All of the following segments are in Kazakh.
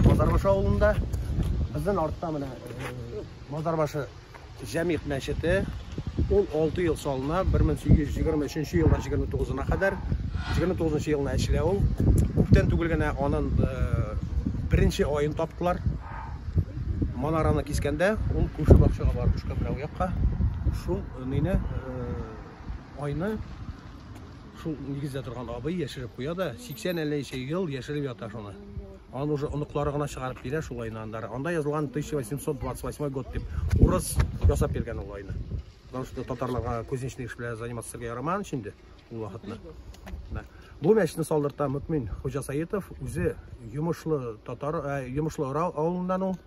Mazarbaşı avulunda. Bizden artta Mazarbaşı Cemiyet Meşheti 16 yıl soluna 1823 yıldan 29'una kadar 29 yılına eşile ol. Bukten tugulgana onun birinci oyun toptular. Manarаны кескенде, ул күрше бакчага барып төшкән берәү якка. Шул нейне айны шул нигездә торган абый яшереп куя да 80-50 ел яшереп ята шуны. Аны уже оныклары гына чыгарып бирә шул айны андары. Анда язылган 1828 год дип урыс ясап биргән ул айны. Потому что татарларга көзенчелек эш белән заниматься ярамаган инде ул вакытны. Бу мәчетне салдырта Мөкмин Хуҗа Саитов үзе Йомышлы татар, Йомышлы Ура авылыннан ул.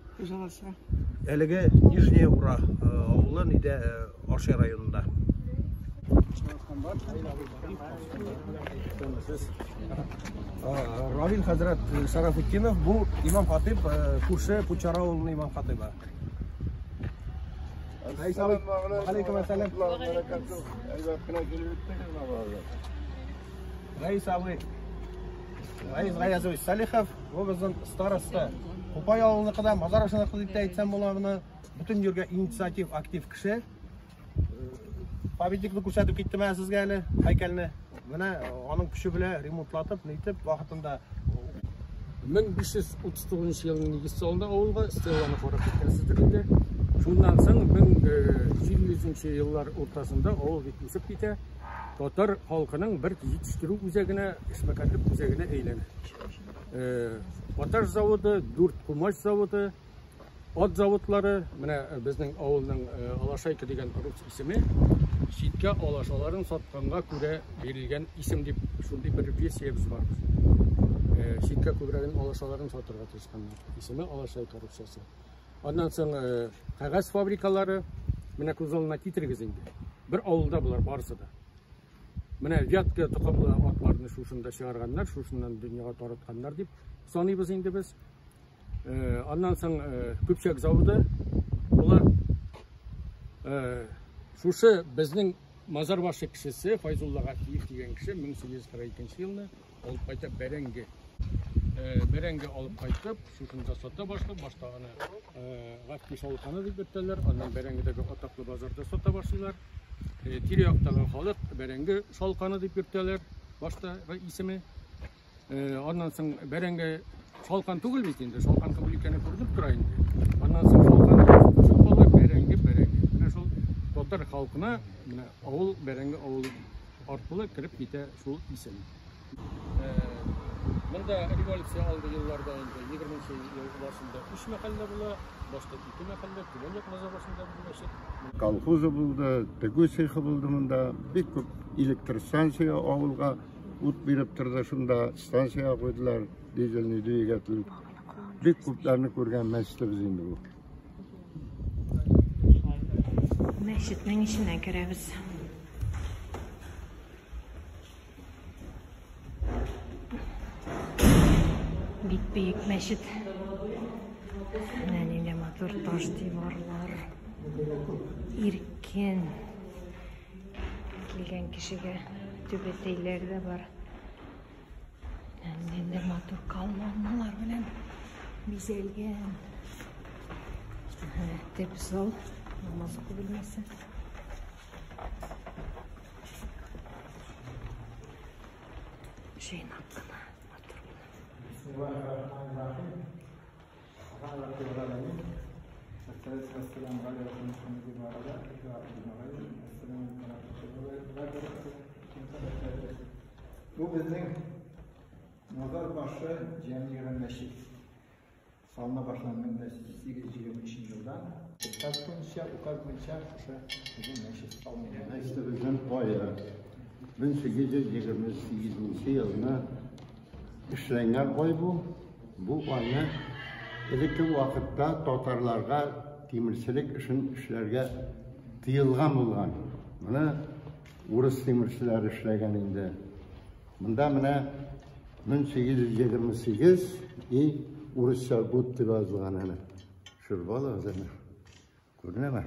Әлеге Нижняя Ура авылы иде Арча районында. Равил хәзрәт Шарафутдинов бу имам хатиб күрше Пучара авылының имам хатибы. Алейкум ассалам. Рәис абый. Рәис Гаязович Салихов, бу безнең староста. Купай авылында Мазарбашыны дип әйтсәм була, бүтән җиргә инициатив актив кеше. Памятникны күрсәтеп киттем сезгә әле, һәйкәлне. Менә аның көче белән ремонтлатып, нитеп вакытында 1539 елның нигез салында авылга стелланы карап киткәнсездер инде. Шуннан соң 1700 еллар уртасында авыл үсеп китә. Татар халкының бер җитештерү үзәгенә, эшмәкәрлек үзәгенә әйләнә. Ваташ заводы, Дүрт кумач заводы, ат заводлары, менә безнең авылның Алашайка дигән рус исеме, читкә алашаларын сатканга күрә бирелгән исем дип, шундый бер версиябыз бар. Читкә күбрәген алашаларын сатырга тырышканнар. Исеме Алашайка русчасы. Аннан соң кагаз фабрикалары, менә күзалына китергез инде. Бер авылда булар барысы да. Менә Вятка токымлы атларны шушында чыгарганнар, шушыннан дөньяга таратканнар дип саныйбыз инде без. Аннан соң Күпчәк заводы, булар шушы безнең Мазарбашы кешесе Файзулла Гафиев дигән кеше 1842 елны алып кайтып бәрәңге алып кайтып, шушында сата башлап, башта аны Гафи шалканы дип йөртәләр, аннан бәрәңгедәге атаклы базарда сата башлыйлар. Тиряктагы халык бәрәңге шалканы дип йөртәләр, башта исеме. Аннан соң бәрәңге шалкан түгел бит инде, шалкан түгел икәнен күреп тора инде. Аннан соң шалкан шулай бәрәңге. Менә шул татар халкына менә авыл бәрәңге авыл аркылы кирип китә шул исем. Монда революция алды елларда инде 20нче ел башында 3 мәхәллә була, башта 2 мәхәллә, Күләлек Мазарбашында булды. Колхозы булды, тегү цехы булды монда, бик күп электр станция авылга ут биреп торды, шунда станция куйдылар, дизельный двигатель. Бик күпләрне күргән мәчетебез инде бу. Мәчетнең иченә керәбез. Бик бейек мәчет. Менә матур таш диварлар. Иркен. Килгән кешегә түбәтәйләр дә бар. Менә матур калмалар белән бизәлгән. Теп зал, намаз укый белмәсә. Жыйнаклана. Bu bizning Mazarbaşı Cemiyet Meşit salına başlangan 1823 yıldan Tatkuncha, Ukazguncha şu bizim meşit salınıyor. İşte bizim payı 1828 yılına işlenen koy bu. Bu payı ilk vakitte Tatarlarga temirçilik için işlerge tıyılgan bulgan. Buna Urus temirçiler işlegen indi. Bunda mına 1828 Urusça gut deb yozilgan ana. Şurbal o'zini. Ko'rinami?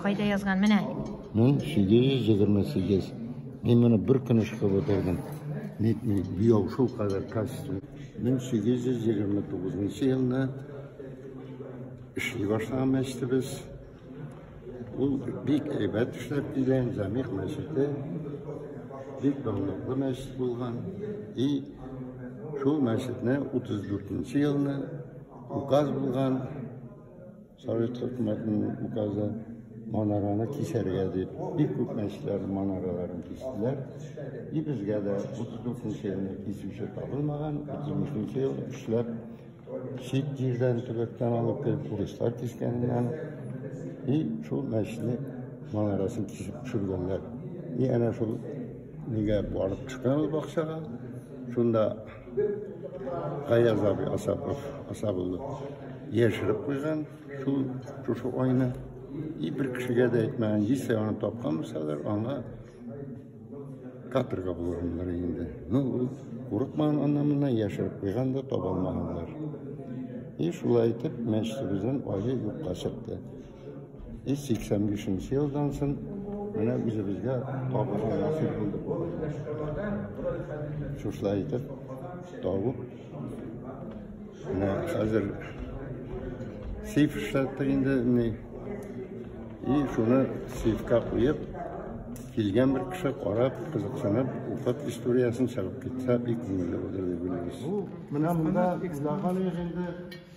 Qayda yozgan mana? 1828. Men buni bir kun chiqib o'tirdim. Biyov şu kadar kastı. 1829 yılında işi başlamıştı biz. Bu büyük eybet işlep dilen Cemik Mescidi. Büyük dağlıklı mescid bulgan. Şu mescidine 34 yılında ukaz bulgan. Sovet hükümetinin ukazı manarana keserge deyip büyük mescidlerin manaralarını kestiler. Bizge de 34 yılında kesişi tapılmagan, 33 yıl işlep şit yerden tübekten alıp gelip turistler keskeninden şu mescidi manarasını kesip düşürgenler. Ana şu nege barıp çıkan bakşaga şunda Gayaz abi Asapullu yaşırıp koygan şu oyunu bir kişiye de etmeyen yiseyanı toplanmışsalar ona katırga bulurlar indi. Ne bu? Kurukman anlamından yaşırıp koygan da toplanmaganlar. Şulay etip mescidimizin ayı yokka çıktı. 85 yıldan sonra bana bizge toplanma nasip buldu. Şulay etip tavuk hazır seyf işlettiğinde şunu seyfka koyup kelgen bir kişi qarab qiziqsanib ufak istoriyasini chiqib ketsa bir ko'ngilli bo'ladi deb o'ylaymiz. Bunda ularga endi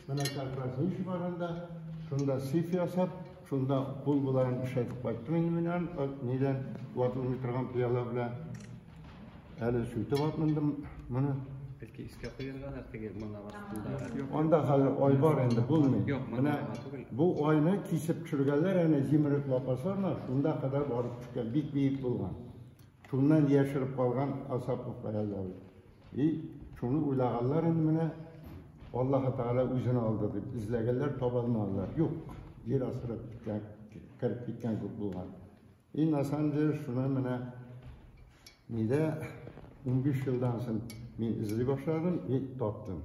mana korporatsiya ish boranda shunda seyf yasab shunda pul bilan ishlatib qo'ydim men neden o'tirib turgan piyola bilan hali suytyapmandim mana Belki iske koyulgan ertege bana var. Onda hali oy var endi bulmaydi. Yok, bu oyni kesip çürgeler yani zimirip lapaslarla şunda kadar varıp çıkan büyük bulgan. Şundan yaşırıp kalgan asaplık bayazları. Şunu uylağanlar endi mene Allah Teala üzünü aldı deb izlegenler topalmadılar. Yok. Bir asırı kırıp gitken bulgan. Nasanca şuna mene nide 15 yıldan sonra ben izli başladım ve taptım.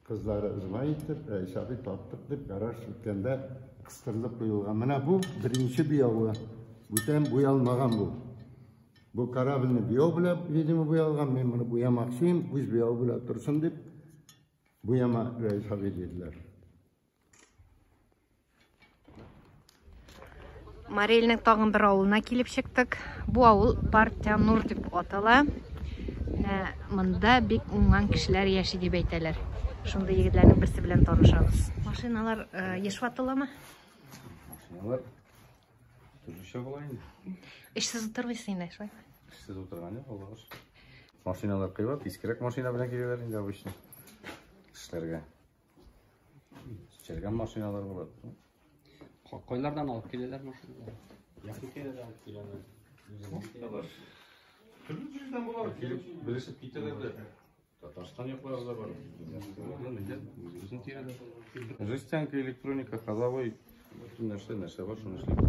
Kızlara ızma etip, Reis abi taptık deyip karar sütkende kıstırılıp koyulgan. Mana bu birinci biyovu. Bütün boyalmagan bu. Bu karabilini biyovu bile yedimi boyalgan. Ben bunu boyamakçıyım. Biz biyovu bile dursun deyip boyama Reis abi dediler. Marel'nin tağın bir avuluna kelip çıktık. Bu avul Partiya Nur deb atala. Mında bek uңган kişiler yaşı deb aytalar. Şunda yigitlerning birisi bilan tanışabız. Maşinalar yaşıp atыламы? Maşinalar turuşa bolayın. İşsiz oturmaysan, şulay. İşsiz oturgan yok, Allah'a şükür. Maşinalar kıybat, eskirek maşina bilan keliyorlar endi обычно. İşlerge. Çergen maşinalar болады. Koylardan alıp geliyorlar maşinalar. Yakın keliyorlar alıp geliyorlar. Türlü türlüden bular gelip birleşip gittilerdi. Tatarstan yapılarlar var. Bizim tirede. Жестянка, электроника, ходовой. Bütün нәрсе var, şunu işleyip.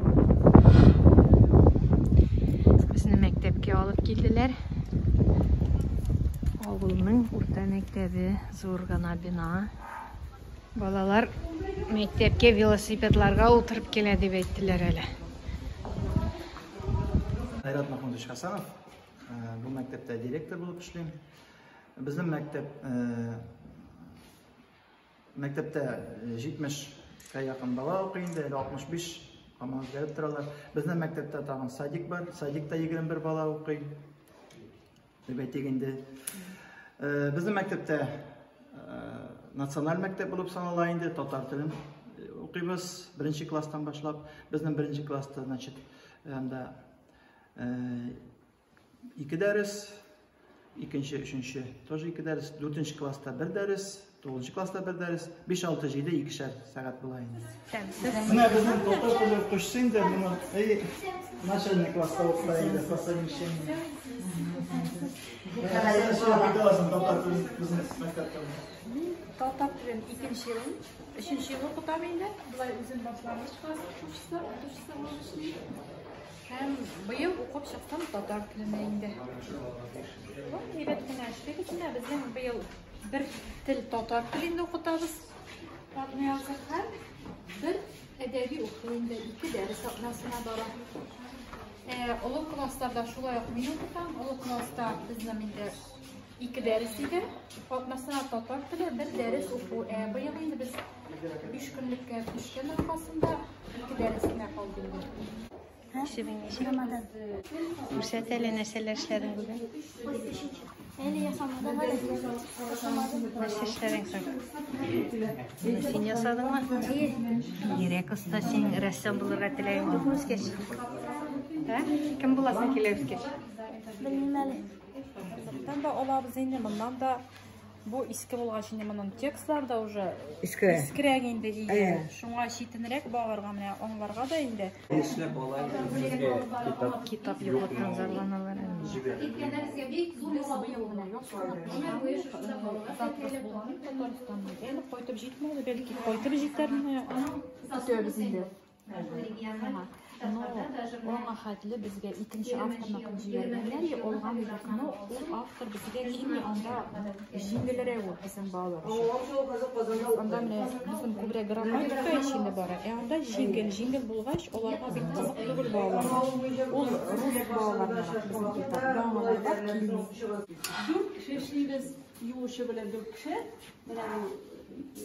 Bizni mektepke alıp geldiler. Avulның orta mektebi zor gana bina. Balalar mektepke velosipedlarga oturup keledi deb aytdilar hali. Hayrat Mahmudovич Hasanov. Bu mektepte direktör bulup işleyim. Bizim mektepte 70'e yakın bala okuyun, 65 ama gelip turalar. Bizim mektepte tamam sadik var, sadikta 21 bala okuyun. Bizim mektepte nasyonal mektep bulup sanalayındı, Tatar tilin okuyumuz. Birinci klastan başlap, bizim birinci klasta hem de 2 ders, ikinci, üçüncü, тоже 2 ders, 4. klasta 1 ders, 9. klasta 1 ders, 5-6 2'şer saat bulayın. Buna bizim Tatar tili okuşsun da bunu начальный klasta okuyaydı, klasayın şeyini. Tatar tilin 2. yılın, 3. yılı okutam endi. Bulay özüm başlangıç klası okuşsa oluşlayım. Hem bıyıl okup çıksam Tatar tiline indi. Evet, güneşlik içinde bizim bıyıl bir til Tatar tilinde okutabız. Bakma yazırken bir edebi okuyunda 2 ders atmasına bara. Улы класстарда шулай ук мин укытам. Улы класста безнең инде 2 дәрес иде. Катнашына татар теле, 1 дәрес уку. Быел инде без 3 көнлеккә төшкән аркасында 2 дәресенә калдык. Күрсәт әле нәрсәләр эшләдең бүген? Әле ясамадым. Нәрсә эшләдең соң? Син ясадыңмы? Йөрәк оста, син рәссам булырга теләгең юкмы үскәч? Кем буласың килә үскәч? Белмим әле. Zaten da olabız inде bundan da bu iski bulgaç inде bunun tekstlар да уже искирәк инде иде. Шуңа читенрәк багарга менә аңларга да инде. Эшләп алай безгә Китап юктан зарланалар. Кайтып җитмәде, бәлки кайтып җитәрме? Көтәбез инде. Ona xatlı bizge ikinci avtoruna kıncılarlar. Olğan bir o avtor bizge kimi anda jingilere o bizim bağlar. Anda bizim kubre gramatika işinde var. Anda jingil bulgaç olarga bir kızık түгел bağlar. Ol Rus bağlarına bizim kitap. Bağlarlar kimi. 4 kişi biz yuvuşu bile 4 kişi.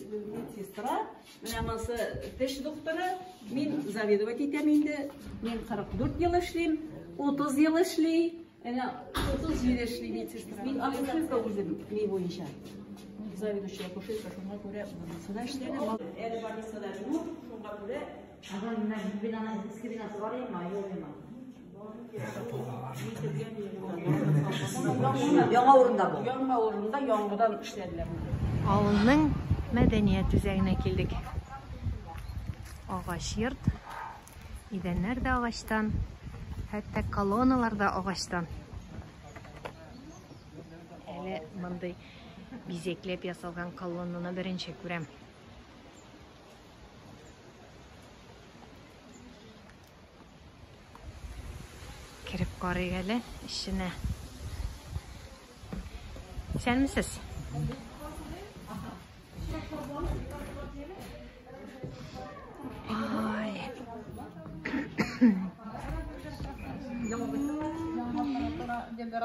Медсестра, менә теш докторы, мин заведовать итәм инде. Мин 44 ел эшлим, 30 ел эшли, әнә 30 ел эшли медсестра. Мин акушерка үзем ни буенча. Заведующая акушерка, шуңа күрә суда эшләнә. Әле больницада юк, шуңа күрә яңа урында бу. Яңа урында яңадан эшләделәр. Авылның мәдәният үзәгенә килдек. Агач йорт, идәннәр дә агачтан, хәтта колонналар да агачтан. Әле мондый бизекләп ясалган колоннаны беренче күрәм. Кирип карыйк әле ишенә. Сәнмесез?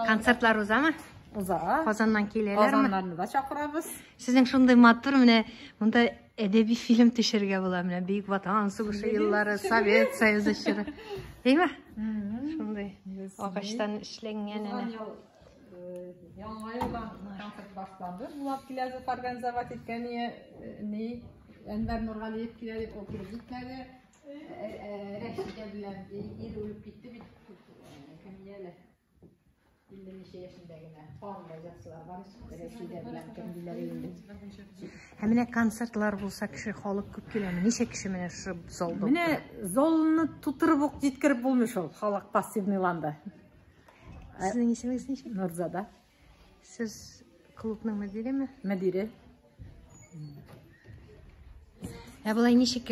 Концертлар узамы? Уза. Казаннан киләләрме? Казаннарны да чакырабыз. Сезнең шундый матур менә монда әдәби фильм төшерергә була менә Бөек Ватан сугышы еллары, Совет Союзы чоры. Әйме? Шундый агачтан эшләнгән әнә. Яңа елдан концерт башланды. Булат киләзе организовать иткәне ни Әнвәр Нургалиев килә дип окырып җитмәде. Рәшидә белән ире үлеп китте бит. Кемияле. 50 yaşındagina фонда жасылар бар. Рәшидә белән кемдиләр инде. Һәм менә концертлар булса, кеше халык күп киләме? Ничә кеше менә шу залда? Менә залны тутырып ук җиткереп булмый шул. Халык пассивныйланды. Сезнең исемегез ничек? Нурзада. Сез клубның мөдиреме? Мөдире. Булай ничек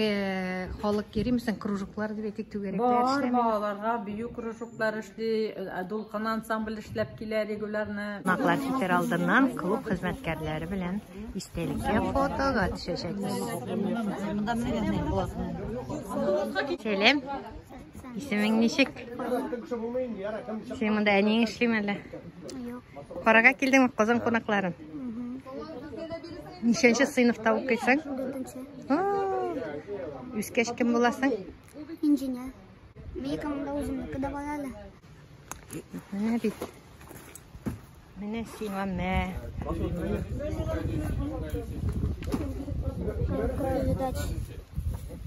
халык йөримсең, кружоклар дип әйтик түгәрәкләр эшләми. Бар, балаларга бию кружоклар эшли, дулкын ансамбль эшләп килә регулярно. Маклар фитер алдыннан клуб хезмәткәрләре белән истәлеккә фотога төшәчәкбез. Сәлам. Исемең ничек? Син монда әниң эшлиме әле? Юк. Карага килдеңме Казан кунакларын? Ничәнче сыйныфта укыйсың? 4-нче. Үскәч кем буласың? Инженер. Бик анда үземнеке дә бар әле. Менә бит. Менә сиңа мә.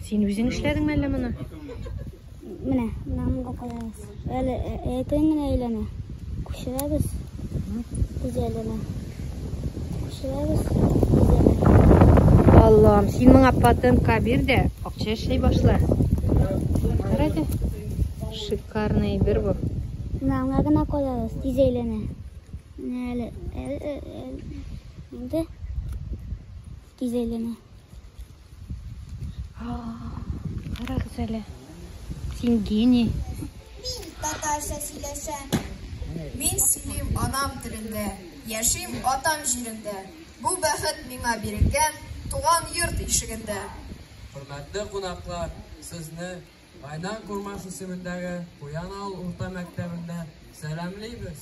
Син үзең эшләдеңме әллә моны? Менә, намга калабыз. Әле әйтәң генә әйләнә. Күчерәбез. Үзәленә. Күчерәбез. Аллам, син моңа патентка бир дә, акча эшләй башла. Карады. Шикарный бер бу. Намга гына калабыз. Үзәленә. Менә әле инде үзәленә. Карагыз әле. Син гений. Татарча сөйләсәм. Мин сөйлим анам телендә, яшим атам җирендә. Бу бәхет миңа бирелгән туган йорт ишегендә. Хөрмәтле кунаклар, сезне Qaydan Kurmaş ismindəgi Quyanal Urta Məktəbində sələmliyimiz.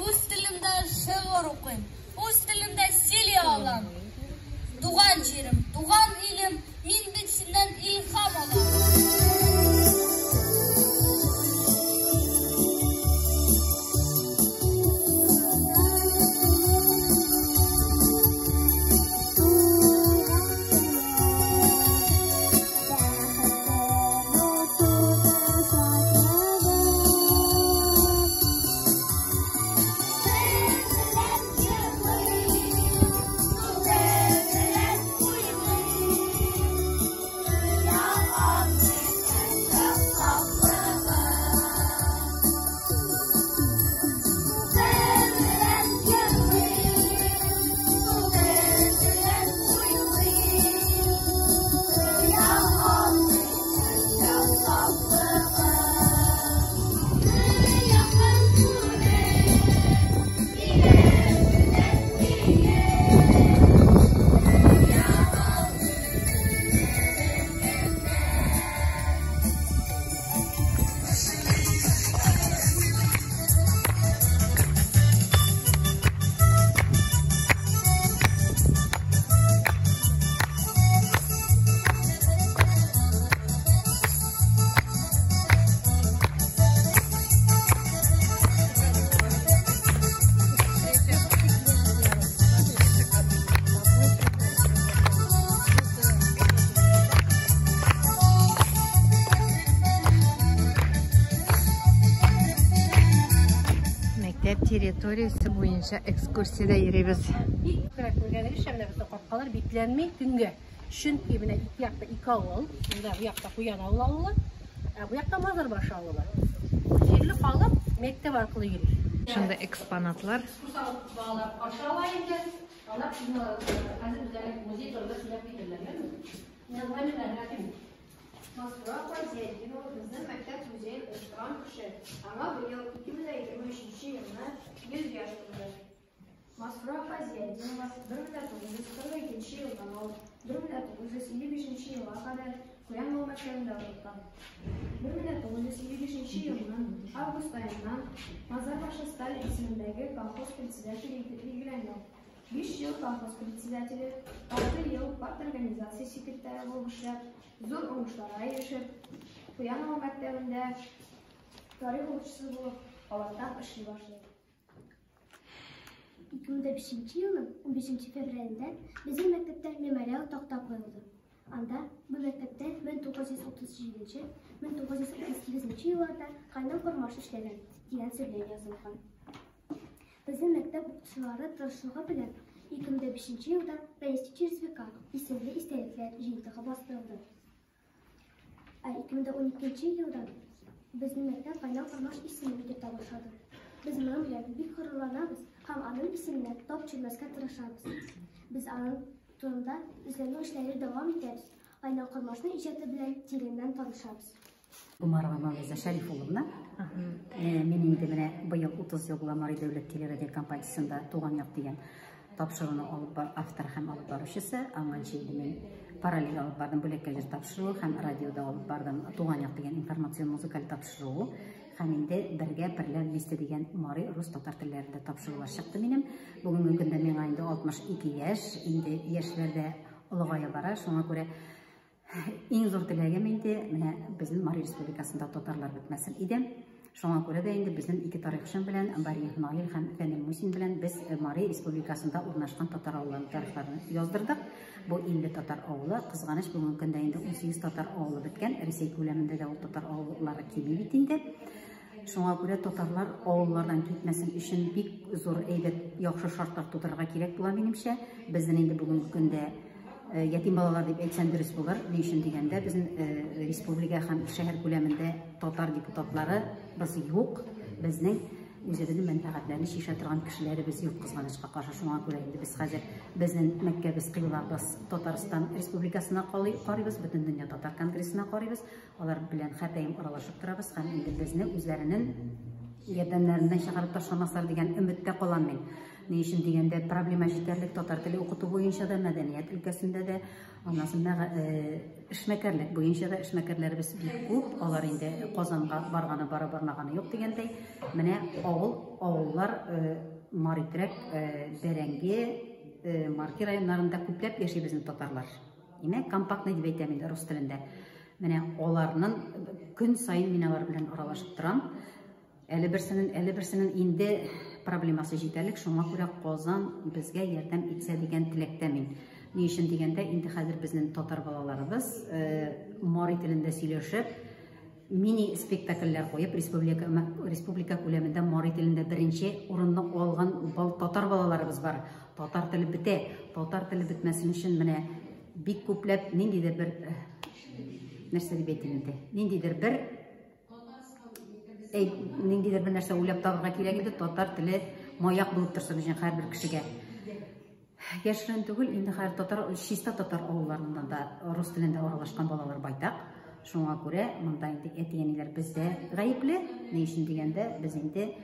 O'z tilimda she'r o'qiyim, o'z tilimda selya olam. Tug'an jerim, tug'an elim, men bitsindan ilhom olam. Территориясы бойынша экскурсияда йөрибез. Капкалар бикләнмәй көнгә. Чөнки менә ике якта ике авыл, монда бу якта Куян авылы, бу якта Мазарбаш авылы. Җирле халык мәктәп аркылы йөри. Шунда экспонатлар. Ашалай инде. Алар хәзер үзләре музей турында сөйләп китерләр. Москва Позельдина bizning maktab muzeyi uyushtirgan kishi. Ama bu yıl 2023 yılına 100 yaş to'ldi. Moskva Pozельdina 1942 yıldan 1955 yıla kadar Quyan maktabında o'qigan. 1955 yılının avgust ayından Mazarbaşı Stalin ismindagi kolxoz председатель ilgilangan. 5 yıl kolxoz председателі, 6 yıl part organizatsiya sekretari bo'lib ishlab, zo'r o'ngishlarga erishib, Quyan maktabida tarix o'qituvchisi bo'lib, olatdan ishlay boshladi. 2005 yılın 15 fevralinde bizim mektepte memorial taqta qo'yildi. Anda bu mektepte 1937-1938 yıllarda Qaydan Kurmaş işlegan degan so'zlar yozilgan. Bizim mektep o'qituvchilari tirishchiligi bilan 2005 yılda Reislik sertifikat isimli istelikler jiyintiga bostirildi. 2012 yılda bizim mektep Qaydan Kurmaş ismini o'rgata boshladi. Biz bunun bilan bir qurullanamiz, ham onun ismini topchilmasga tirishamiz. Biz onun turunda izlanish ishlari davom etamiz. Qaydan Kurmaşning ijodi bilan terimdan tanishamiz. Umarova Mavliza Sharifullovna. Men endi mana bu yil 30 yil Mari davlat teleradio kompaniyasida Tug'an yoq degan topshiriqni olib avtor ham olib boruvchisi. Anganchiydi men parallel olib bordim bo'lakka topshiriq ham radioda olib bordim Tug'an yoq degan informatsion muzikal topshiriq. Ham endi birga birlar listi degan Mari rus tatar tillarida topshiriqlar chiqdi menim. Bugungi kunda men endi 62 yosh, endi yoshlarda ulg'aya bora, shunga ko'ra eng zo'r tilagim endi mana bizning Mari Respublikasida tatarlar bitmasin edi. Shunga ko'ra da endi bizning ikki tarixchi bilan Bariyev Nolil ham Fenel Musin bilan biz Mari Respublikasida o'rnashgan tatar ovullarning tarixlarini yozdirdik. Bu 50 tatar ovuli, qizg'anish bugungi kunda endi 18 tatar ovuli bitgan. Rossiya ko'lamida da tatar ovullari kelib endi. Shunga ko'ra tatarlar ovullardan ketmasin uchun bek zo'r aybat yaxshi shartlar tutarga kerak bo'lar menimcha. Bizning endi bugungi kunda yetim bolalar deb aytsan durust bo'lar. Ne uchun deganda bizning respublika ham shahar ko'lamida tatar deputatlari biz yo'q. Bizning o'zimizni manfaatlarini shishtirgan kishilar biz yo'q qizg'anishga qarshi. Shunga ko'ra endi biz hozir bizning Makka biz qiylarimiz Tatariston Respublikasına qaraymiz, butun dunyo tatar kongressina qaraymiz. Ular bilan har doim aralashib turamiz. Ham endi bizni o'zlarining ярдәмнәреннән чыгарып ташламаслар дигән өметтә калам мин. Ни өчен дигәндә проблема җитәрлек татар теле укыту буенча да, мәдәният өлкәсендә дә, аннан соң эшмәкәрлек буенча да эшмәкәрләребез бик күп. Алар инде Казанга барганы бара бармаганы юк дигәндәй. Менә авыллар Маритрәк, Бәрәңге, Марки районнарында күпләп яши безнең татарлар. Димәк, компактный дип әйтәм инде рус телендә. Менә аларның көн сайын мин алар белән аралашып торам. Әле берсенең инде проблемасы җитәрлек, шуңа күрә Казан безгә ярдәм итсә дигән теләктә мин. Ни өчен дигәндә, инде хәзер безнең татар балаларыбыз Мари телендә сөйләшеп, мини спектакльләр куеп, республика күләмендә Мари телендә беренче урынны алган татар балаларыбыз бар. Татар теле бетә. Татар теле бетмәсен өчен менә бик күпләп ниндидер бер нәрсә дип әйтим инде. Ниндидер бер нәрсә уйлап табырга кирәк иде. Татар теле маяк булып торсын өчен һәрбер кешегә. Яшерен түгел, инде һәр чиста татар авылларында да рус телендә аралашкан балалар байтак. Шуңа күрә монда инде әтиәниләр бездә гаепле. Ни өчен дигәндә, без инде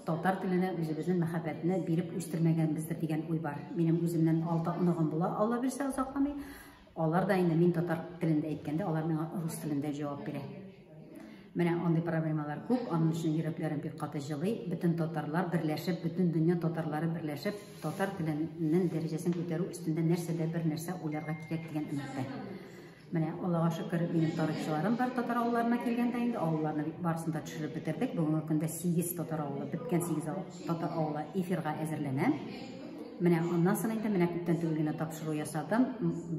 татар теленә үзебезнең мәхәббәтне биреп үстергәнбездер дигән уй бар. Минем үземнән ныгын була, Алла бирсә озакламый. Алар да инде мин татар телендә әйткәндә, алар миңа рус телендә җавап бирә. Менә андый проблемалар күп, аның өчен йөрәкләрем бик каты җылый. Бөтен татарлар берләшеп, бөтен дөнья татарлары берләшеп, татар теленең дәрәҗәсен күтәрү өстендә нәрсәдә бер нәрсә уйларга кирәк дигән өметтә. Менә Аллага шөкер, минем тарихчыларым бар татар авылларына килгәндә инде, авылларны барысын да төшереп бетердек. Бүгенге көндә 8 татар авылы, беткән 8 татар авылы эфирга әзерләнә. Менә аннан соң инде менә күптән түгел генә тапшыру ясадым.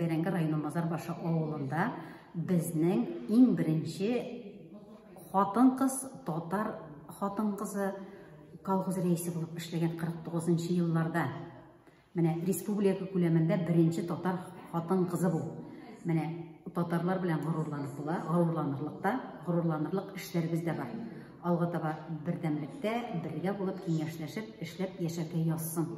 Бәрәңге районы Мазарбашы авылында безнең иң беренче хатын-кыз татар хатын-кызы колхоз рәисе булып эшләгән 49-нчы елларда. Менә республика күләмендә беренче татар хатын-кызы бу. Менә татарлар белән горурланып була, горурланырлык эшләребез дә бар. Алга таба бердәмлектә, бергә булып киңәшләшеп, эшләп яшәргә язсын.